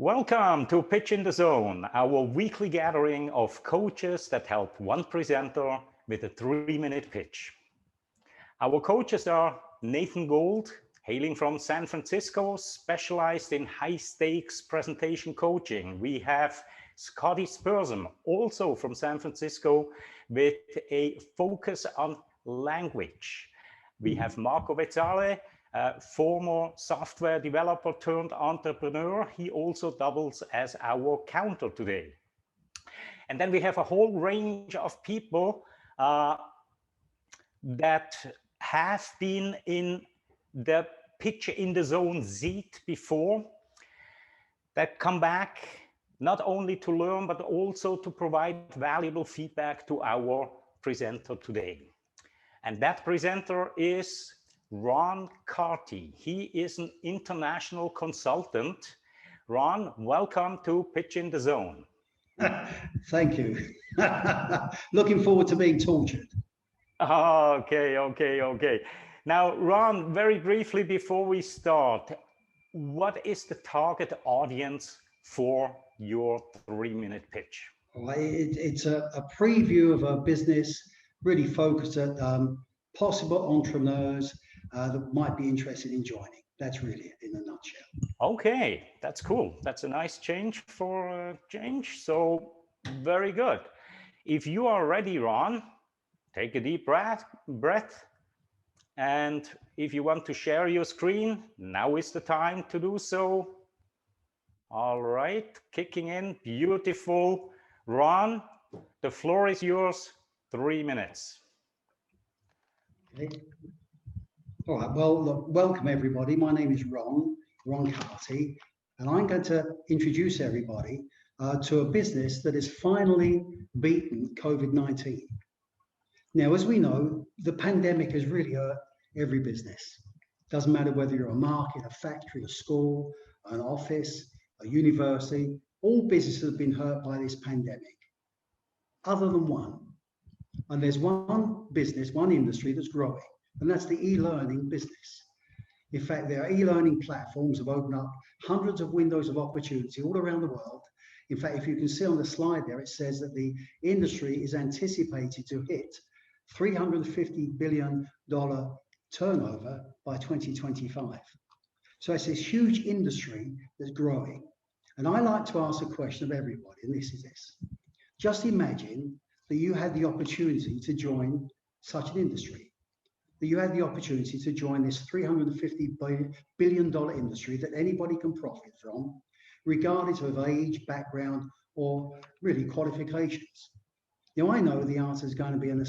Welcome to Pitch in the Zone, our weekly gathering of coaches that help one presenter with a 3-minute pitch. Our coaches are Nathan Gold, hailing from San Francisco, specialized in high-stakes presentation coaching. We have Scotty Spursum, also from San Francisco, with a focus on language. We have Marco Vezzale, former software developer turned entrepreneur. He also doubles as our counter today. And then we have a whole range of people that have been in the Pitch in the Zone seat before, that come back not only to learn, but also to provide valuable feedback to our presenter today. And that presenter is Ron Carty. He is an international consultant. Ron, welcome to Pitch in the Zone. Thank you. Looking forward to being tortured. Okay. Now, Ron, very briefly before we start, what is the target audience for your 3-minute pitch? It's a preview of a business really focused at possible entrepreneurs that might be interested in joining. That's really it in a nutshell. Okay, that's cool. That's a nice change for a change. So very good. If you are ready, Ron, take a deep breath. And if you want to share your screen, now is the time to do so. All right, kicking in, beautiful. Ron, the floor is yours, 3 minutes. Okay. All right, well, look, welcome everybody. My name is Ron Carty, and I'm going to introduce everybody to a business that has finally beaten COVID-19. Now, as we know, the pandemic has really hurt every business. Doesn't matter whether you're a market, a factory, a school, an office, a university, all businesses have been hurt by this pandemic, other than one. And there's one business, one industry that's growing, and that's the e-learning business. In fact, there are e-learning platforms have opened up hundreds of windows of opportunity all around the world. In fact, if you can see on the slide there, it says that the industry is anticipated to hit $350 billion turnover by 2025. So it's this huge industry that's growing. And I like to ask a question of everybody, and this is this. Just imagine that you had the opportunity to join such an industry, that you had the opportunity to join this $350 billion industry that anybody can profit from, regardless of age, background, or really qualifications. Now, I know the answer is going to be an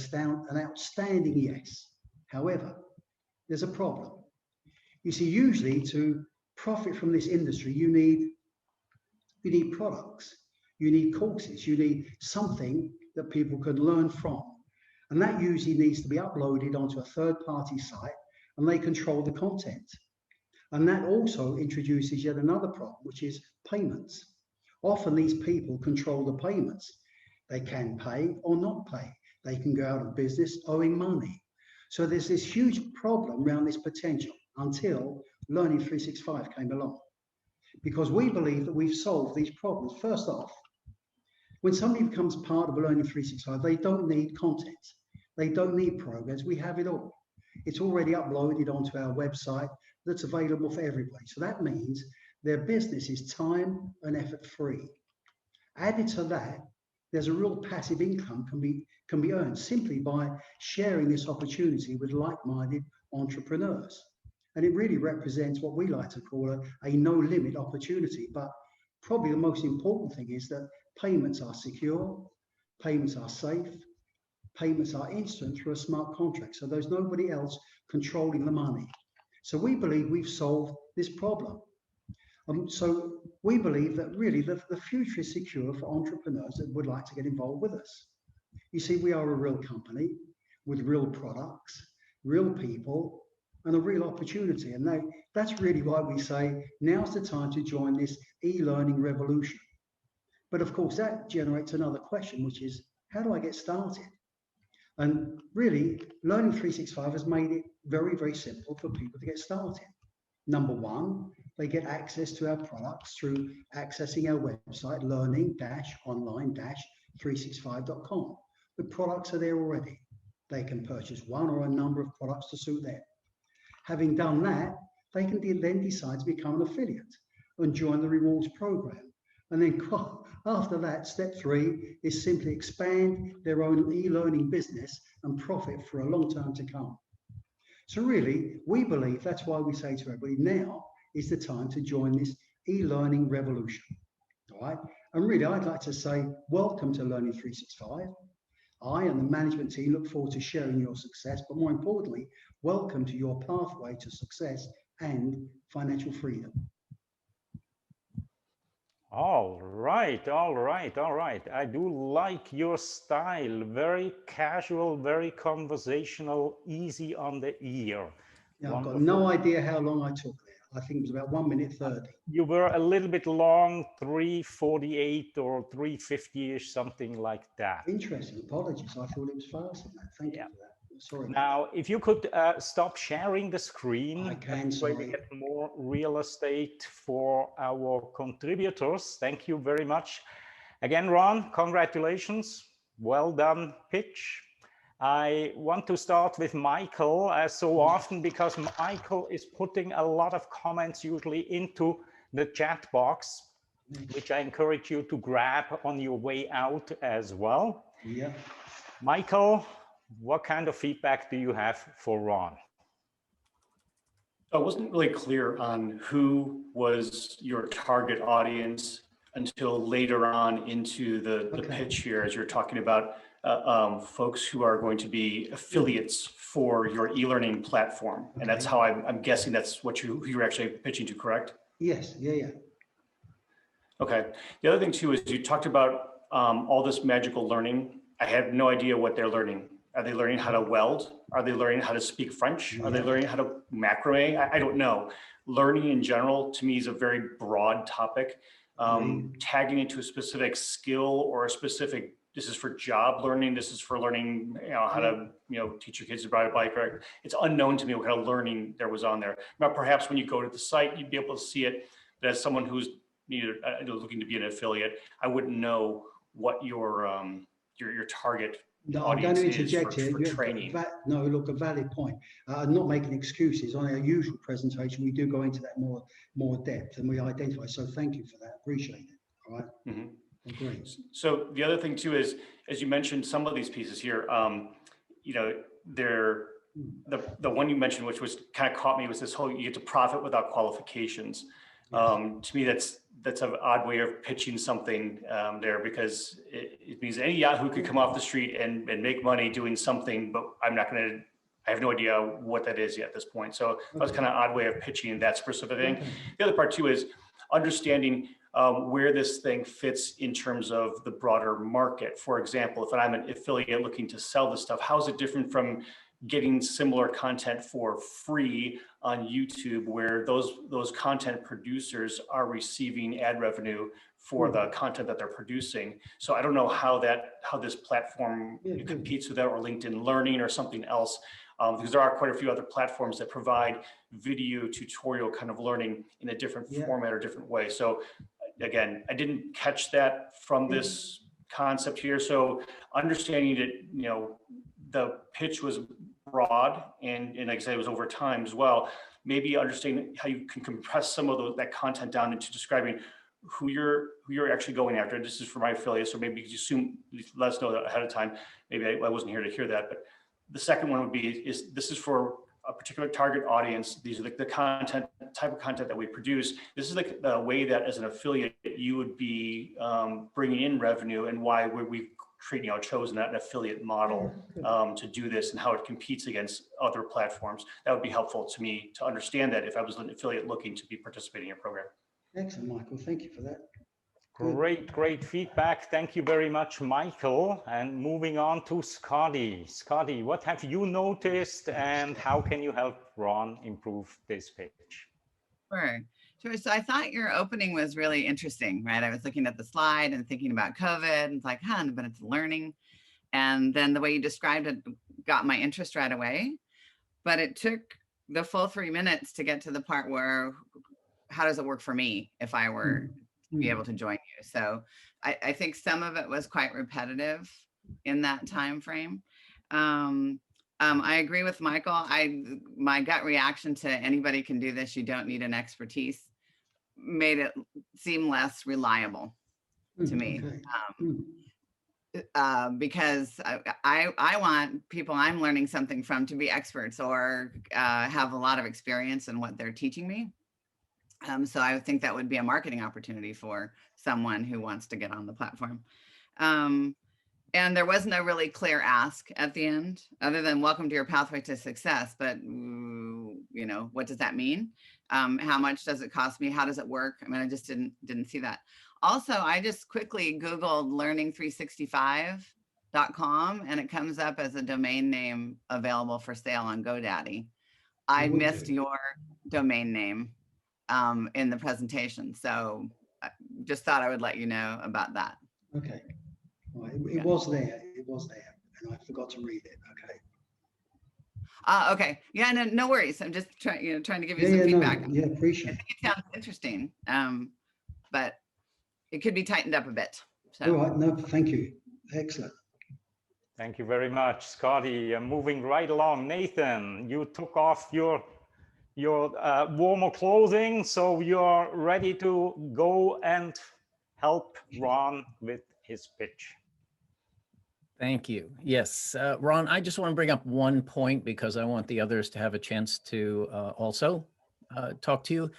outstanding yes. However, there's a problem. You see, usually to profit from this industry, you need products, you need courses, you need something that people can learn from. And that usually needs to be uploaded onto a third-party site, and they control the content. And that also introduces yet another problem, which is payments. Often these people control the payments. They can pay or not pay. They can go out of business owing money. So there's this huge problem around this potential until Learning 365 came along. Because we believe that we've solved these problems. First off, when somebody becomes part of a Learning 365, they don't need content. They don't need programs. We have it all. It's already uploaded onto our website that's available for everybody. So that means their business is time and effort free. Added to that, there's a real passive income can be earned simply by sharing this opportunity with like-minded entrepreneurs. And it really represents what we like to call a no-limit opportunity. But probably the most important thing is that payments are secure, payments are safe, payments are instant through a smart contract. So there's nobody else controlling the money. So we believe we've solved this problem. So we believe that really the future is secure for entrepreneurs that would like to get involved with us. You see, we are a real company with real products, real people, and a real opportunity. And that's really why we say now's the time to join this e-learning revolution. But of course, that generates another question, which is, how do I get started? And really, Learning 365 has made it very, very simple for people to get started. Number one, they get access to our products through accessing our website, learning-online-365.com. The products are there already. They can purchase one or a number of products to suit them. Having done that, they can then decide to become an affiliate and join the rewards program. And then after that, step 3 is simply expand their own e-learning business and profit for a long time to come. So really, we believe that's why we say to everybody, now is the time to join this e-learning revolution. All right. And really, I'd like to say, welcome to Learning 365. I and the management team look forward to sharing your success, but more importantly, welcome to your pathway to success and financial freedom. All right, all right, all right. I do like your style. Very casual, very conversational, easy on the ear. Yeah, I've got Wonderful. no idea how long I took there. I think it was about 1 minute 30. You were a little bit long, 3:48 or 3:50-ish, something like that. Interesting. Apologies. I thought it was faster than that. Thank you for that. Sorry. Now, if you could stop sharing the screen, I can, so we sorry. get more real estate for our contributors. Thank you very much. Again, Ron, congratulations. Well done pitch. I want to start with Michael, as so often, because Michael is putting a lot of comments usually into the chat box, which I encourage you to grab on your way out as well. Yeah. Michael, what kind of feedback do you have for Ron? I wasn't really clear on who was your target audience until later on into the pitch here, as you're talking about folks who are going to be affiliates for your e-learning platform. And that's how I'm guessing that's what you're actually pitching to, correct? Yes, yeah. Okay. The other thing too is you talked about all this magical learning. I have no idea what they're learning. Are they learning how to weld? Are they learning how to speak French? Are they learning how to macrame? I don't know. Learning in general to me is a very broad topic. Tagging into a specific skill or a specific, this is for job learning, this is for learning, how to, teach your kids to ride a bike, right? It's unknown to me what kind of learning there was on there. Now, perhaps when you go to the site, you'd be able to see it. But as someone who's looking to be an affiliate, I wouldn't know what your target I'm going to interject here. For training. No, look, a valid point. I'm not making excuses. On our usual presentation, we do go into that more depth and we identify. So thank you for that. Appreciate it. All right. Mm-hmm. Great. So the other thing too is, as you mentioned, some of these pieces here, they're the one you mentioned, which was kind of caught me, was this whole you get to profit without qualifications. Yes. To me, that's an odd way of pitching something there, because it means any Yahoo could come off the street and make money doing something, but I have no idea what that is yet at this point. So that was kind of an odd way of pitching that specific thing. The other part too is understanding where this thing fits in terms of the broader market. For example, if I'm an affiliate looking to sell this stuff, how is it different from getting similar content for free on YouTube, where those content producers are receiving ad revenue for the content that they're producing? So I don't know how this platform competes with that, or LinkedIn Learning or something else, because there are quite a few other platforms that provide video tutorial kind of learning in a different format or different way. So again, I didn't catch that from this concept here. So understanding that, the pitch was broad and like I said, it was over time as well. Maybe understanding how you can compress some of that content down into describing who you're actually going after. This is for my affiliates, so maybe you let us know that ahead of time. Maybe I wasn't here to hear that. But the second one would be this is for a particular target audience. These are the type of content that we produce. This is like the way that as an affiliate you would be bringing in revenue, and why we've chosen an affiliate model to do this, and how it competes against other platforms. That would be helpful to me to understand that if I was an affiliate looking to be participating in your program. Excellent, Michael. Thank you for that. Great feedback. Thank you very much, Michael. And moving on to Scotty. Scotty, what have you noticed, and how can you help Ron improve this page? Sure. So I thought your opening was really interesting, right? I was looking at the slide and thinking about COVID, and it's like, but it's learning. And then the way you described it got my interest right away. But it took the full 3 minutes to get to the part where how does it work for me if I were to be Mm. able to join you? So I think some of it was quite repetitive in that time frame. I agree with Michael. My gut reaction to anybody can do this, you don't need an expertise, made it seem less reliable to me. Okay. Mm. Because I want people I'm learning something from to be experts or have a lot of experience in what they're teaching me. So I think that would be a marketing opportunity for someone who wants to get on the platform. And there wasn't a really clear ask at the end, other than welcome to your pathway to success. But you know, what does that mean? How much does it cost me? How does it work? I mean, I just didn't see that. Also, I just quickly Googled learning365.com and it comes up as a domain name available for sale on GoDaddy. I Okay. missed your domain name in the presentation. So I just thought I would let you know about that. Okay. Well, it was there. It was there, and I forgot to read it. Okay. Okay. Yeah, no worries. I'm just trying to give you Yeah, some yeah, feedback. no, yeah, I appreciate think it. it sounds interesting, but it could be tightened up a bit. All So right, no, thank you. Excellent. Thank you very much, Scotty. Moving right along, Nathan, you took off your warmer clothing, so you're ready to go and help Ron with his pitch. Thank you. Yes, Ron, I just want to bring up one point because I want the others to have a chance to also talk to you.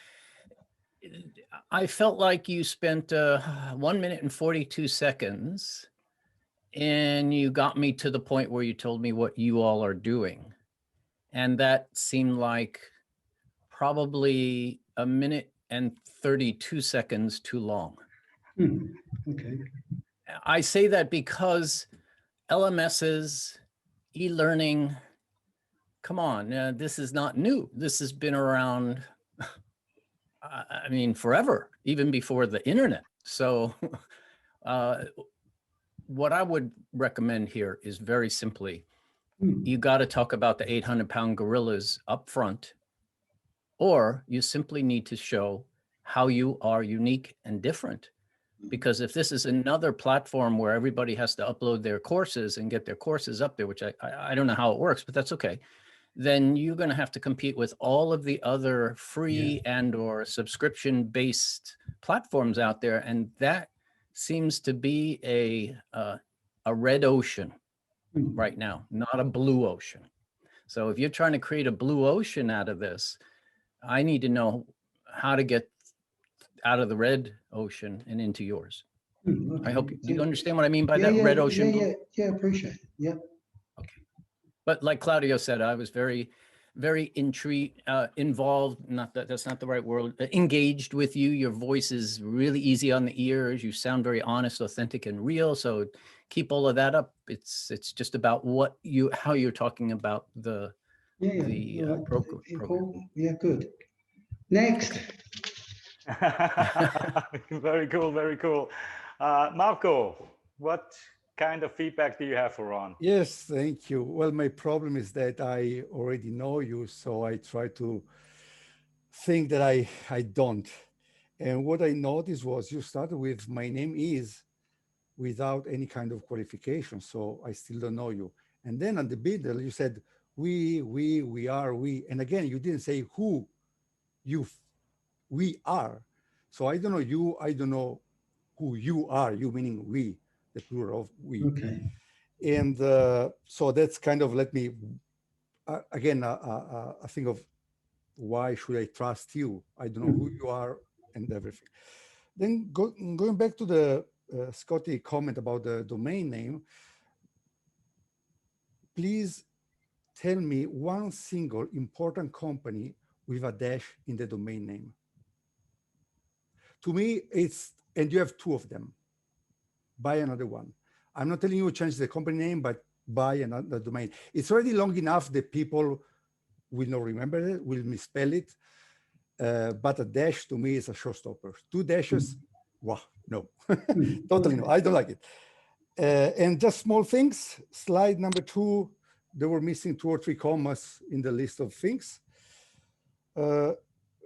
I felt like you spent 1 minute and 42 seconds and you got me to the point where you told me what you all are doing. And that seemed like probably 1 minute and 32 seconds too long. Okay. I say that because LMSs, e-learning, come on, this is not new. This has been around, I mean, forever, even before the internet. So what I would recommend here is very simply, you got to talk about the 800-pound gorillas up front, or you simply need to show how you are unique and different. Because if this is another platform where everybody has to upload their courses and get their courses up there, which I don't know how it works, but that's okay, then you're going to have to compete with all of the other free and or subscription-based platforms out there. And that seems to be a red ocean right now, not a blue ocean. So if you're trying to create a blue ocean out of this, I need to know how to get out of the red ocean and into yours. Okay. I hope you understand what I mean by Yeah, that yeah, red ocean. Yeah, appreciate it. Yeah. Okay. But like Claudio said, I was very intrigued, involved, not that that's not the right word, engaged with you. Your voice is really easy on the ears. You sound very honest, authentic, and real. So keep all of that up. It's just about how you're talking about the program. Yeah, good. Next. Very cool, very cool. Marco, what kind of feedback do you have for Ron? Yes, thank you. Well, my problem is that I already know you, so I try to think that I don't. And what I noticed was you started with "my name is" without any kind of qualification, so I still don't know you. And then at the middle, you said we are, we. And again, you didn't say who we are. So I don't know you, I don't know who you are, you meaning we, the plural of we. Okay. And so that's kind of let me, again, I think of why should I trust you? I don't know who you are and everything. Then going back to the Scotty comment about the domain name, please tell me one single important company with a dash in the domain name. To me, and you have two of them. Buy another one. I'm not telling you to change the company name, but buy another domain. It's already long enough that people will not remember it, will misspell it. But a dash to me is a showstopper. Two dashes, wow, no, totally no. I don't like it. And just small things. Slide number 2, they were missing 2 or 3 commas in the list of things.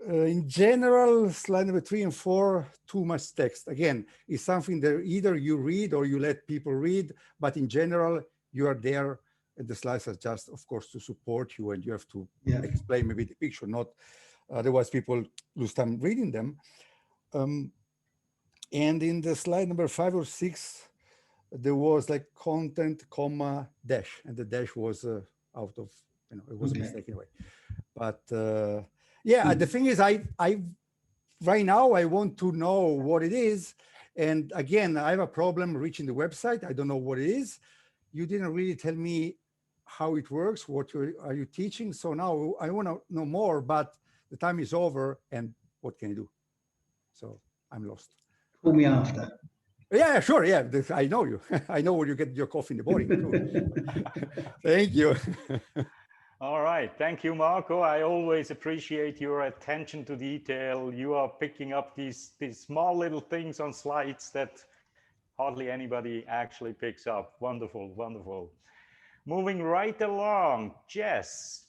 In general, slide number 3 and 4, too much text. Again, it's something that either you read or you let people read, but in general, you are there, and the slides are just, of course, to support you, and you have to explain maybe the picture, not otherwise people lose time reading them. And in the slide number 5 or 6, there was like content, comma, dash, and the dash was out of, it was a mistake anyway. But yeah, the thing is, I right now I want to know what it is, and again, I have a problem reaching the website. I don't know what it is. You didn't really tell me how it works. What are you teaching? So now I want to know more, but the time is over, and what can you do? So I'm lost. Call me after. Yeah, sure. Yeah, I know you. I know where you get your coffee in the morning. Thank you. All right. Thank you, Marco. I always appreciate your attention to detail. You are picking up these small little things on slides that hardly anybody actually picks up. Wonderful, wonderful. Moving right along, Jess,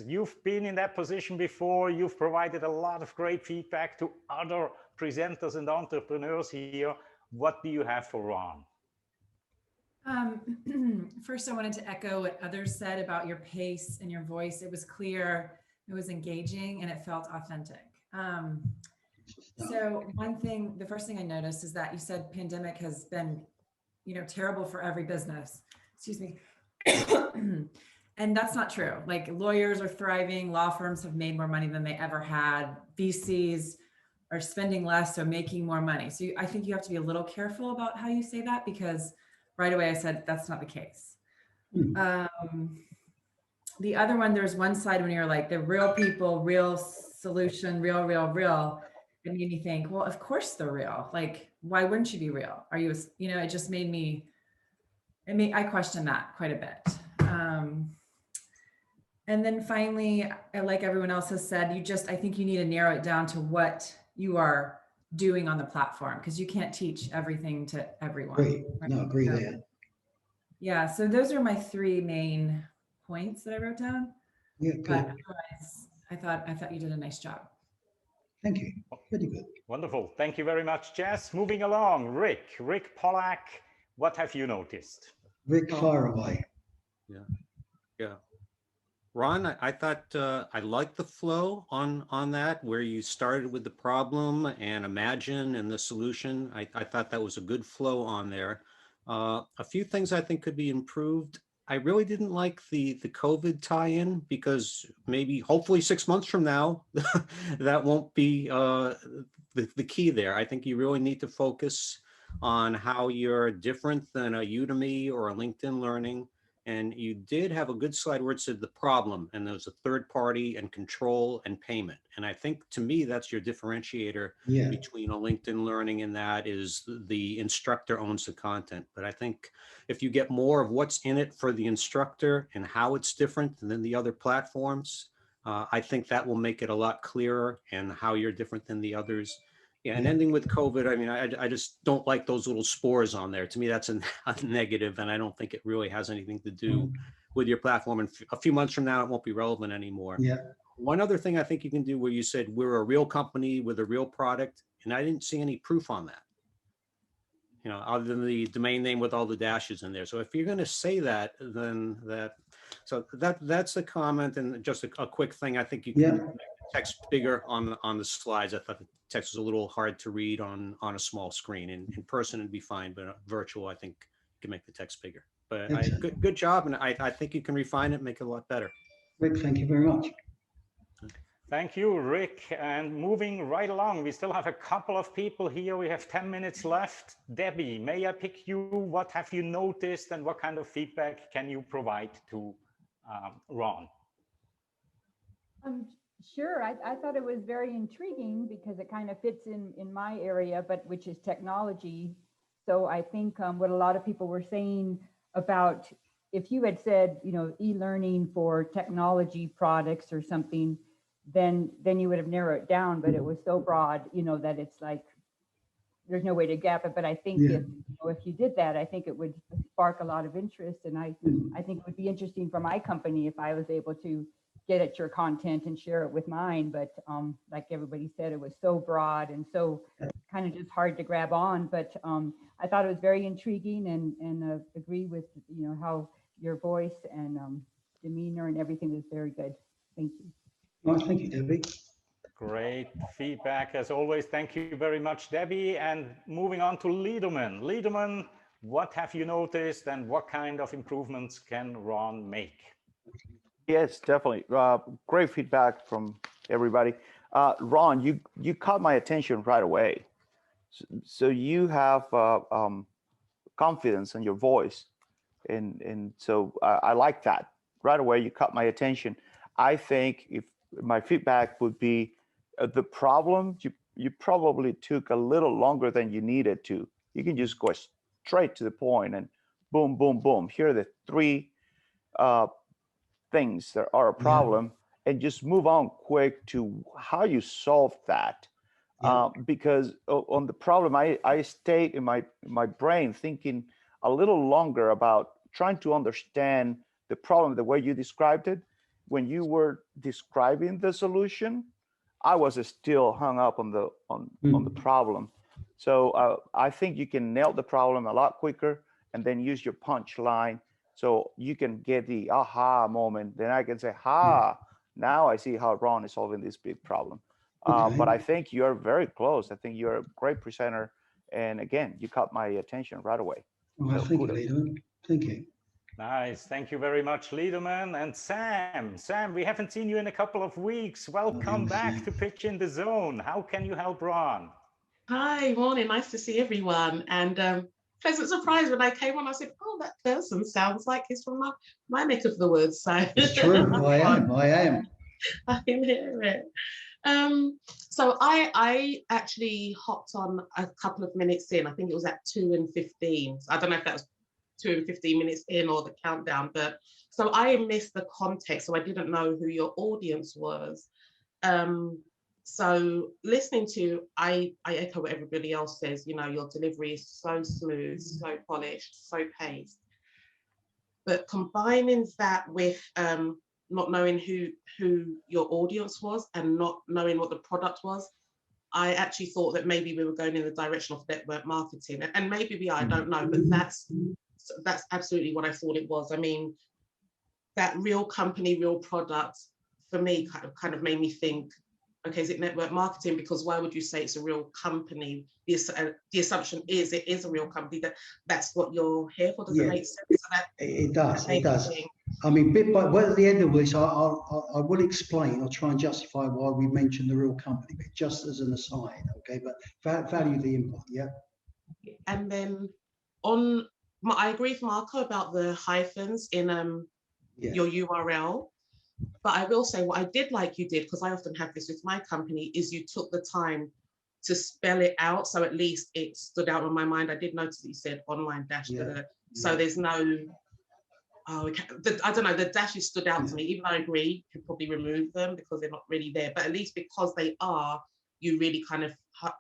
you've been in that position before. You've provided a lot of great feedback to other presenters and entrepreneurs here. What do you have for Ron? First, I wanted to echo what others said about your pace and your voice. It was clear, it was engaging, and it felt authentic. So the first thing I noticed is that you said pandemic has been, terrible for every business. Excuse me. And that's not true. Like, lawyers are thriving, law firms have made more money than they ever had. VCs are spending less, so making more money. So I think you have to be a little careful about how you say that, because right away I said that's not the case. The other one, there's one slide when you're like, the real people, real solution, real. And then you think, well, of course they're real. Like, why wouldn't you be real? Are you, it just made me, I question that quite a bit. And then finally, like everyone else has said, I think you need to narrow it down to what you are doing on the platform, because you can't teach everything to everyone. Great. Right? No, agree there. Yeah, so those are my 3 main points that I wrote down. Yeah, good. But I thought you did a nice job. Thank you. Pretty good. Wonderful. Thank you very much, Jess. Moving along, Rick Pollack, what have you noticed? Rick, fire away. Yeah. Ron, I thought I liked the flow on that, where you started with the problem and imagine and the solution. I thought that was a good flow on there. A few things I think could be improved. I really didn't like the COVID tie-in, because hopefully 6 months from now, that won't be the key there. I think you really need to focus on how you're different than a Udemy or a LinkedIn Learning. And you did have a good slide where it said the problem, and there was a third party and control and payment. And I think, to me, that's your differentiator between a LinkedIn Learning, and that is the instructor owns the content. But I think if you get more of what's in it for the instructor and how it's different than the other platforms, I think that will make it a lot clearer, and how you're different than the others. Yeah, and ending with COVID, I mean, I just don't like those little spores on there. To me, that's a negative, and I don't think it really has anything to do with your platform. And a few months from now, it won't be relevant anymore. Yeah. One other thing I think you can do, where you said we're a real company with a real product, and I didn't see any proof on that. Other than the domain name with all the dashes in there. So if you're going to say that, then that's the comment. And just a quick thing, I think you can make the text bigger on the slides. I thought the text was a little hard to read on a small screen. In person it'd be fine, but virtual, I think you can make the text bigger. But good job, and I think you can refine it and make it a lot better. Rick, thank you very much. Thank you, Rick. And moving right along, we still have a couple of people here. We have 10 minutes left. Debbie, may I pick you? What have you noticed, and what kind of feedback can you provide to Ron? Sure, I thought it was very intriguing, because it kind of fits in my area, but which is technology. So I think what a lot of people were saying about, if you had said, e-learning for technology products or something, then you would have narrowed it down, but it was so broad, that it's like, there's no way to gap it. But I think if you did that, I think it would spark a lot of interest. And I think it would be interesting for my company if I was able to get at your content and share it with mine. But like everybody said, it was so broad and so kind of just hard to grab on. But I thought it was very intriguing, and agree with, you know, how your voice and demeanor and everything was very good. Thank you. All right, thank you, Debbie. Great feedback as always. Thank you very much, Debbie. And moving on to Liederman. Liederman, what have you noticed and what kind of improvements can Ron make? Yes, definitely. Great feedback from everybody. Ron, you caught my attention right away. So you have confidence in your voice, and so I like that. Right away, you caught my attention. I think if my feedback would be the problem, you probably took a little longer than you needed to. You can just go straight to the point and boom, boom, boom. Here are the three things that are a problem, and just move on quick to how you solve that. Because on the problem, I stayed in my brain thinking a little longer about trying to understand the problem the way you described it. When you were describing the solution, I was still hung up on the problem. So I think you can nail the problem a lot quicker and then use your punchline so you can get the aha moment. Then I can say, now I see how Ron is solving this big problem. But I think you're very close. I think you're a great presenter. And again, you caught my attention right away. Well, So thank you, kudos. Liederman. Thank you. Nice. Thank you very much, Liederman. And Sam. Sam, we haven't seen you in a couple of weeks. Welcome back to Pitch in the Zone. How can you help Ron? Hi, morning. Nice to see everyone. And pleasant surprise when I came on. I said, "Oh, that person sounds like he's from my neck of the woods." So It's true. I am. I can hear it. So I actually hopped on a couple of minutes in. I think it was at 2:15. I don't know if that was 2:15 minutes in or the countdown, but so I missed the context. So I didn't know who your audience was. So listening to, I echo what everybody else says, you know, your delivery is so smooth, so polished, so paced. But combining that with not knowing who your audience was and not knowing what the product was, I actually thought that maybe we were going in the direction of network marketing, and maybe we are, I don't know, but that's absolutely what I thought it was. I mean, that real company, real product, for me, kind of made me think, okay, is it network marketing? Because why would you say it's a real company? The assumption is it is a real company. That's what you're here for. Does it make sense? So it does. It does. I mean, at the end of this, I will explain. I'll try and justify why we mentioned the real company, but just as an aside, okay? But value the input, yeah. And then I agree with Marco about the hyphens in your URL. But I will say what I did like you did, because I often have this with my company, is you took the time to spell it out. So at least it stood out in my mind. I did notice that you said online dash. So there's no, I don't know, the dashes stood out to me. Even though I agree, you could probably remove them because they're not really there. But at least because they are, you really kind of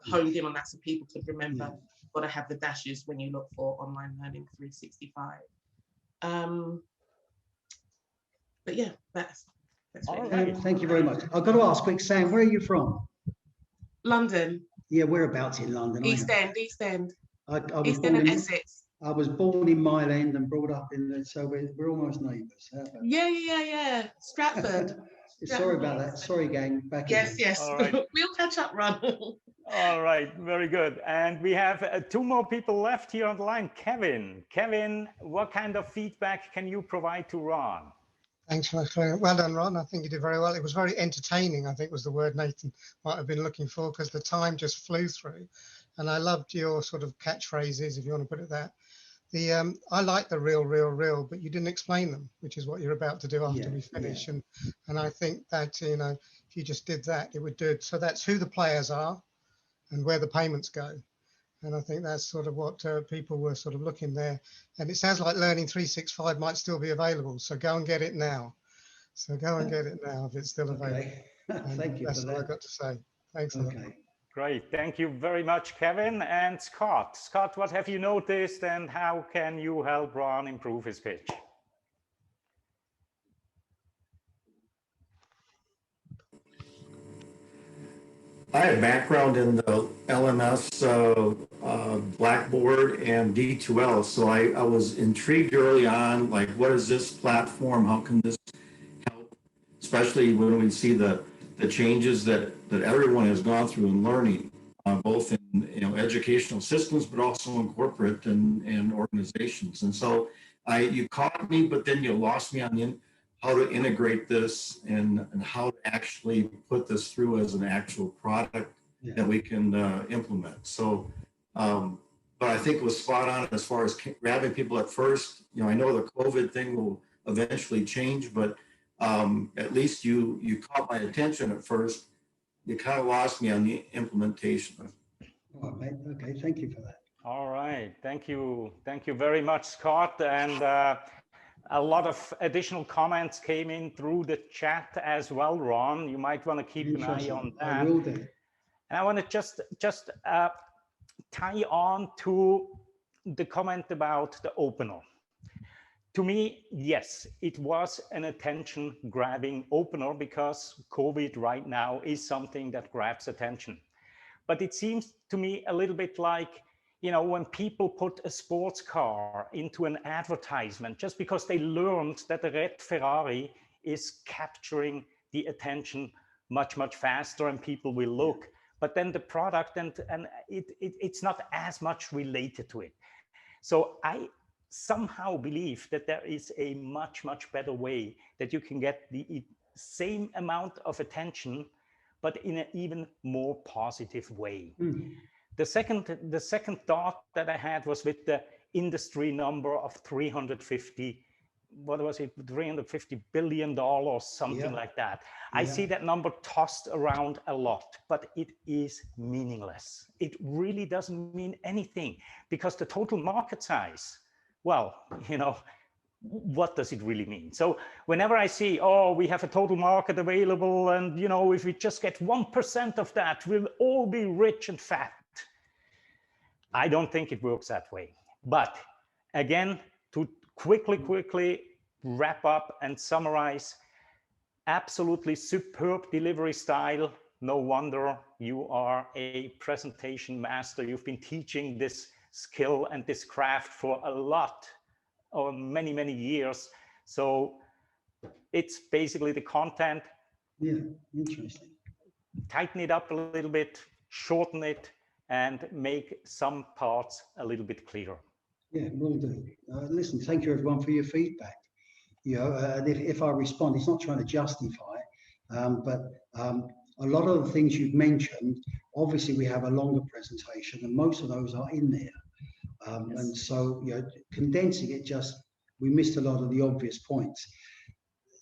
honed in on that so people could remember got to have the dashes when you look for Online Learning 365. But yeah, that's all right. Thank you very much. I've got to ask quick, Sam, where are you from? London. Yeah, whereabouts in London? East End. East End in Essex. I was born in Mile End and brought up in there, so we're almost neighbours. Yeah. Stratford. Sorry about that. Sorry, gang. Back yes, again. yes. Right. We'll catch up, Ron. All right, very good. And we have two more people left here on the line. Kevin, what kind of feedback can you provide to Ron? Thanks for that. Well done, Ron. I think you did very well. It was very entertaining, I think was the word Nathan might have been looking for, because the time just flew through. And I loved your sort of catchphrases, if you want to put it that. I like the real, but you didn't explain them, which is what you're about to do after we finish. And I think that, you know, if you just did that, it would do it. So that's who the players are and where the payments go. And I think that's sort of what people were sort of looking there. And it sounds like Learning 365 might still be available. So go and get it now. So go and get it now if it's still available. Thank you. That's all I've got to say. Thanks a lot. Great. Thank you very much, Kevin. And Scott, what have you noticed and how can you help Ron improve his pitch? I have background in the LMS, Blackboard and D2L, so I was intrigued early on, like, what is this platform? How can this help? Especially when we see the changes that everyone has gone through in learning, both in educational systems, but also in corporate and organizations. And so you caught me, but then you lost me on how to integrate this and how to actually put this through as an actual product that we can implement. So, but I think it was spot on as far as grabbing people at first. I know the COVID thing will eventually change, but at least you caught my attention at first. You kind of lost me on the implementation. All right, mate. Okay, thank you for that. All right, thank you very much, Scott. And a lot of additional comments came in through the chat as well, Ron. You might want to keep an eye on that. I will do. And I want to just tie on to the comment about the opener. To me, yes, it was an attention-grabbing opener because COVID right now is something that grabs attention. But it seems to me a little bit like, when people put a sports car into an advertisement just because they learned that the red Ferrari is capturing the attention much, much faster and people will look. But then the product and it's not as much related to it. So I somehow believe that there is a much, much better way that you can get the same amount of attention, but in an even more positive way. Mm. The second thought that I had was with the industry number of 350, what was it, $350 billion or something like that. I see that number tossed around a lot, but it is meaningless. It really doesn't mean anything because the total market size, well, what does it really mean? So whenever I see, oh, we have a total market available and, if we just get 1% of that, we'll all be rich and fat. I don't think it works that way. But again, to quickly wrap up and summarize, absolutely superb delivery style. No wonder you are a presentation master. You've been teaching this skill and this craft for a lot or many, many years. So it's basically the content. Yeah, interesting. Tighten it up a little bit, shorten it, and make some parts a little bit clearer. Yeah, will do. Listen, thank you everyone for your feedback. And if I respond, it's not trying to justify, but a lot of the things you've mentioned, obviously we have a longer presentation and most of those are in there. And so, condensing it, we missed a lot of the obvious points.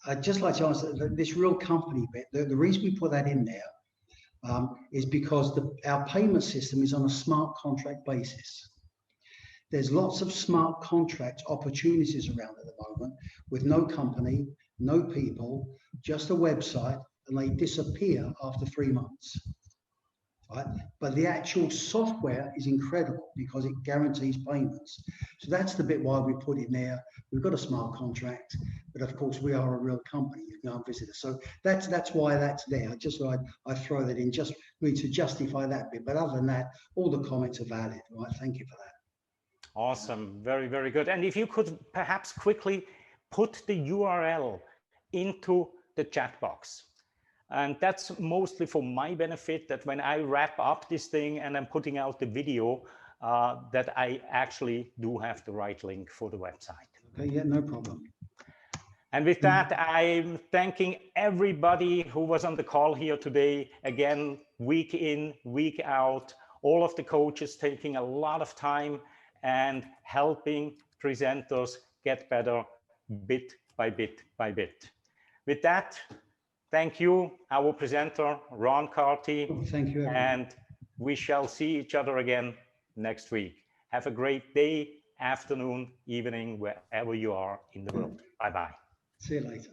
I'd just like to answer this real company bit. The reason we put that in there is because our payment system is on a smart contract basis. There's lots of smart contract opportunities around at the moment with no company, no people, just a website, and they disappear after 3 months. Right? But the actual software is incredible because it guarantees payments. So that's the bit why we put in there. We've got a smart contract, but of course we are a real company. You can go and visit us. So that's why that's there. Just so I throw that in, just really to justify that bit. But other than that, all the comments are valid. Right? Thank you for that. Awesome. Very, very good. And if you could perhaps quickly put the URL into the chat box. And that's mostly for my benefit, that when I wrap up this thing and I'm putting out the video, that I actually do have the right link for the website. Okay, yeah, no problem. And with that, I'm thanking everybody who was on the call here today. Again, week in, week out, all of the coaches taking a lot of time and helping presenters get better bit by bit by bit. With that, thank you, our presenter, Ron Carty. Thank you, everyone. And we shall see each other again next week. Have a great day, afternoon, evening, wherever you are in the world. Bye-bye. See you later.